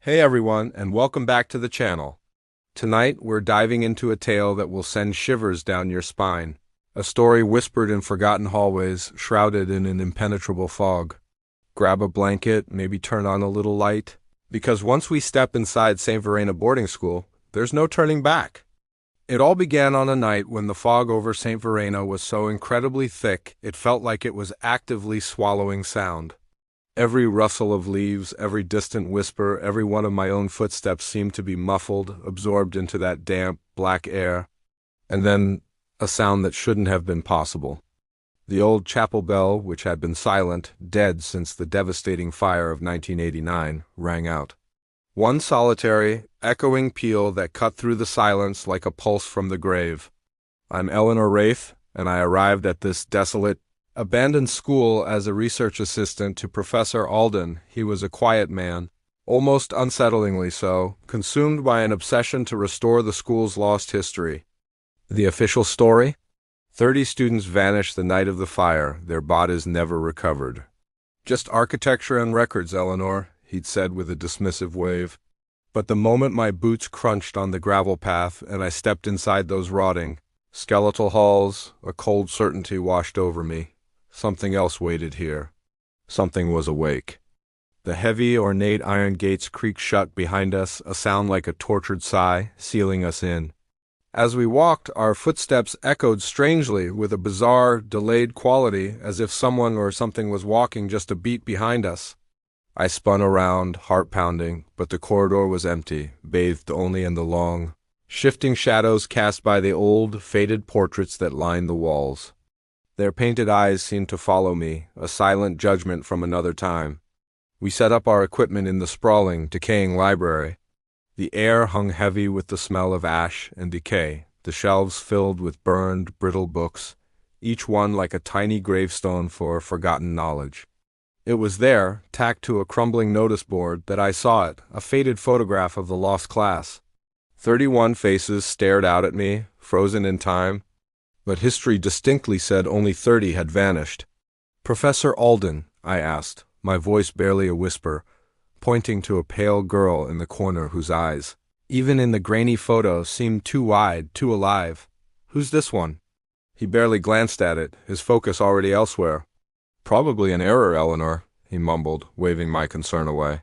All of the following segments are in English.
Hey everyone, and welcome back to the channel. Tonight, we're diving into a tale that will send shivers down your spine. A story whispered in forgotten hallways, shrouded in an impenetrable fog. Grab a blanket, maybe turn on a little light, because once we step inside Saint Verena Boarding School, there's no turning back. It all began on a night when the fog over Saint Verena was so incredibly thick it felt like it was actively swallowing sound. Every rustle of leaves, every distant whisper, every one of my own footsteps seemed to be muffled, absorbed into that damp, black air. And then, a sound that shouldn't have been possible. The old chapel bell, which had been silent, dead since the devastating fire of 1989, rang out. One solitary, echoing peal that cut through the silence like a pulse from the grave. I'm Eleanor Wraith, and I arrived at this desolate, abandoned school as a research assistant to Professor Alden. He was a quiet man, almost unsettlingly so, consumed by an obsession to restore the school's lost history. The official story? 30 students vanished the night of the fire, their bodies never recovered. Just architecture and records, Eleanor, he'd said with a dismissive wave. But the moment my boots crunched on the gravel path and I stepped inside those rotting, skeletal halls, a cold certainty washed over me. Something else waited here. Something was awake. The heavy, ornate iron gates creaked shut behind us, a sound like a tortured sigh, sealing us in. As we walked, our footsteps echoed strangely with a bizarre, delayed quality, as if someone or something was walking just a beat behind us. I spun around, heart pounding, but the corridor was empty, bathed only in the long, shifting shadows cast by the old, faded portraits that lined the walls. Their painted eyes seemed to follow me, a silent judgment from another time. We set up our equipment in the sprawling, decaying library. The air hung heavy with the smell of ash and decay, the shelves filled with burned, brittle books, each one like a tiny gravestone for forgotten knowledge. It was there, tacked to a crumbling notice board, that I saw it, a faded photograph of the lost class. 31 faces stared out at me, frozen in time. But history distinctly said only 30 had vanished. "Professor Alden," I asked, my voice barely a whisper, pointing to a pale girl in the corner whose eyes, even in the grainy photo, seemed too wide, too alive. "Who's this one?" He barely glanced at it, his focus already elsewhere. "Probably an error, Eleanor," he mumbled, waving my concern away.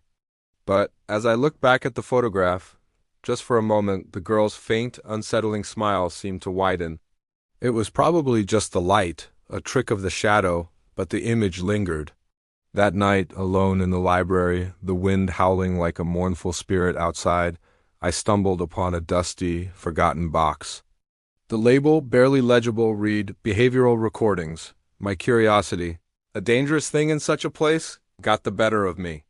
But as I looked back at the photograph, just for a moment, the girl's faint, unsettling smile seemed to widen. It was probably just the light, a trick of the shadow, but the image lingered. That night, alone in the library, the wind howling like a mournful spirit outside, I stumbled upon a dusty, forgotten box. The label, barely legible, read, "Behavioral Recordings." My curiosity, a dangerous thing in such a place, got the better of me.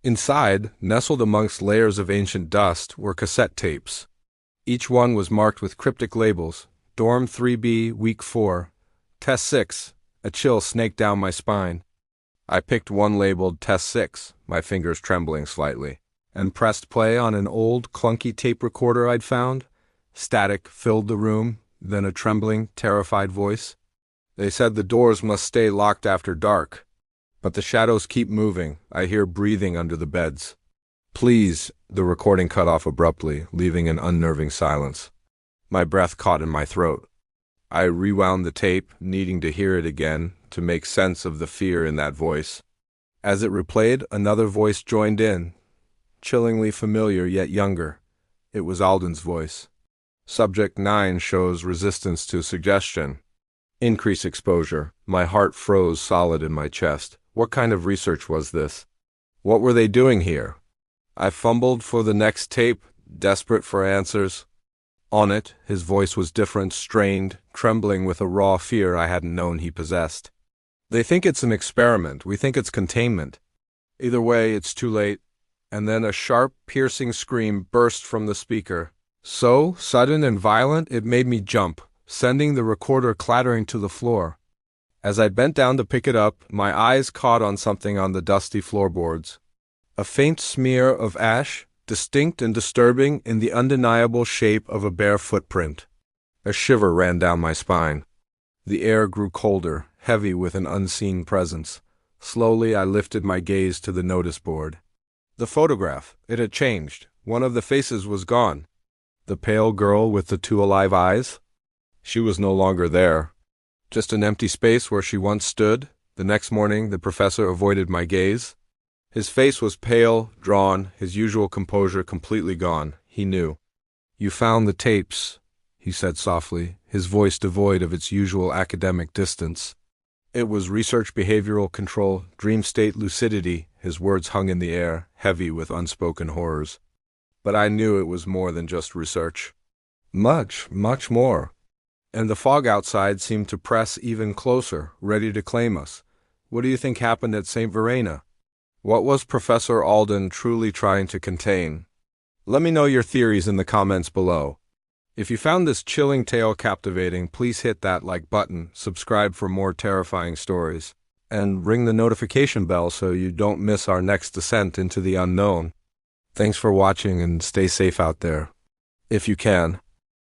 Inside, nestled amongst layers of ancient dust, were cassette tapes. Each one was marked with cryptic labels. Dorm 3B, Week 4. Test 6. A chill snaked down my spine. I picked one labeled Test 6, my fingers trembling slightly, and pressed play on an old, clunky tape recorder I'd found. Static filled the room, then a trembling, terrified voice. "They said the doors must stay locked after dark. But the shadows keep moving. I hear breathing under the beds." "Please," the recording cut off abruptly, leaving an unnerving silence. My breath caught in my throat. I rewound the tape, needing to hear it again, to make sense of the fear in that voice. As it replayed, another voice joined in, chillingly familiar yet younger. It was Alden's voice. Subject 9 shows resistance to suggestion. Increase exposure. My heart froze solid in my chest. What kind of research was this? What were they doing here? I fumbled for the next tape, desperate for answers. On it, his voice was different, strained, trembling with a raw fear I hadn't known he possessed. "They think it's an experiment. We think it's containment. Either way, it's too late." And then a sharp, piercing scream burst from the speaker. So sudden and violent, it made me jump, sending the recorder clattering to the floor. As I bent down to pick it up, my eyes caught on something on the dusty floorboards. A faint smear of ash, distinct and disturbing in the undeniable shape of a bare footprint. A shiver ran down my spine. The air grew colder, heavy with an unseen presence. Slowly I lifted my gaze to the notice board. The photograph, it had changed. One of the faces was gone. The pale girl with the two alive eyes? She was no longer there. Just an empty space where she once stood. The next morning, the professor avoided my gaze. His face was pale, drawn, his usual composure completely gone. He knew. "You found the tapes," he said softly, his voice devoid of its usual academic distance. It was research behavioral control, dream state lucidity. His words hung in the air, heavy with unspoken horrors. But I knew it was more than just research. Much, much more. And the fog outside seemed to press even closer, ready to claim us. What do you think happened at Saint Verena? What was Professor Alden truly trying to contain? Let me know your theories in the comments below. If you found this chilling tale captivating, please hit that like button, subscribe for more terrifying stories, and ring the notification bell so you don't miss our next descent into the unknown. Thanks for watching and stay safe out there. If you can.